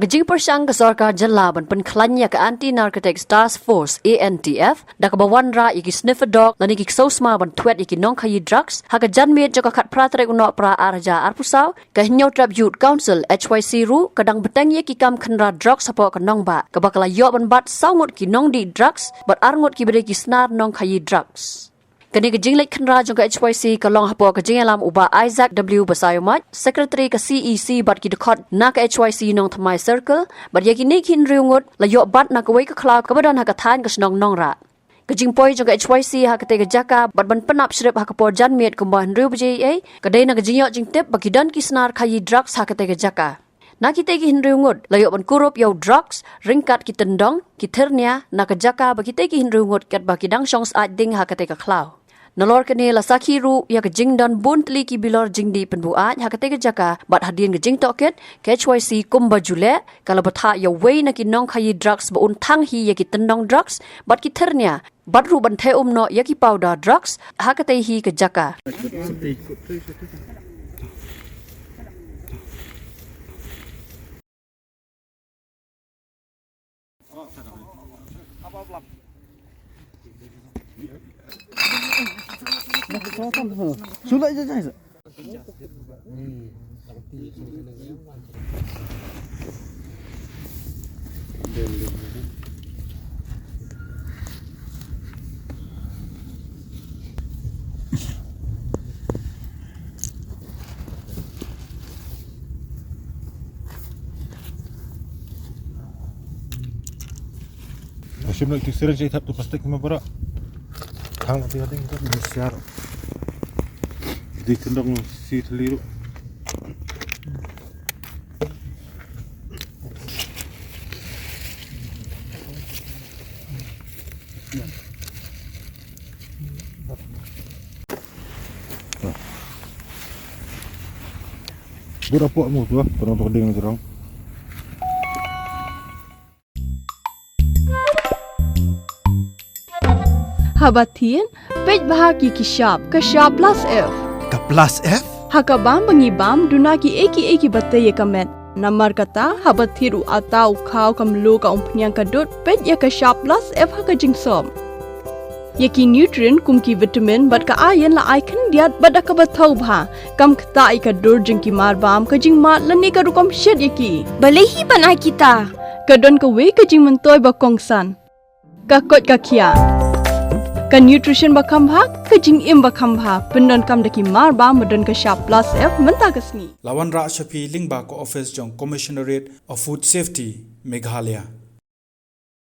Hagajing persang ke Sarkar Jalaban penkelanya ke Anti-Narcotics Task Force ANTF dak bawan ra iki sniffer dog dan iki sosma ban twet iki Nongkhaïi drugs haga janmet joka kat pratrek unok pra arja arpusau ke Nyau Trap Youth Council HYC ru kadang betang ye ki kam khenra drugs sapo ke Nongba ke bakala yo ban bat saungut ki Nongdi drugs bat arngut ki bede ki snar Nongkhaïi drugs. Kini kejing lek kenra jangka HYC kalong hapo kejing alam uba Isaac W Basayomat, Secretary ke CEC bat ki dekot na ke HYC nong Thamai Circle, bat yakini kin riungut layok bat na kawai ke Khlaw kebadan hak Thang ke senong Nongrah. Kejing poi jangka HYC hak te jaka bat ban penap srip hak por janmet kembah riu bje kedai na kejing yok jing tip bagi dan ki senar Khaïi drugs hak te jaka. Na kita ki riungut layok ban kurup yau drugs ringkat ki tendong ki ternia na ke jaka bagi te ki riungut kat bagi dang songs aj ding hak te Khlaw. Nalor kene la sakhi ru ya ke jing dan buntli ki bilor jing di penbuat ha kate ke jaka bat hadien ke jing toket ke HYC kumba jule kala batha ya wei na ki Nongkhaïi drugs ba un thang hi ya ki tendong drugs bat ki thernia bat ru ban the no ya ki powder drugs ha kate hi ke jaka Sudah aja saya. Masih nak kisah saya tak tu pasti kena berak. Thang nanti ada kita besar. Di tendang si teliru. Berapa mu tu? Penonton dengan serang. Habatin, pej bahagi ki shop plus F. Ka plus F? Hakabam bangibam dunaki eki bataye kamet. Namar kata habathiru atau khaw kamlo ka umpnyang kadut pej ya ka shop plus F haka jingsom. Yaki nutrient kumki vitamin bat ka iron la icon diat bat ka bathau bha kam khta ka dur jingki marbam ka jing mat lani ka rukom shed yaki. Balehi banai kita. Kadon ka we ka jing mentoy ba kongsan. Ka kot ka khia. Ka nutrition bakam bhag ka jing im bakam bha pendon kam daki mar ba modon ka sharp plus F menta kasni Lawan Ra Shafi Lingba ko office jong Commissionerate of Food Safety Meghalaya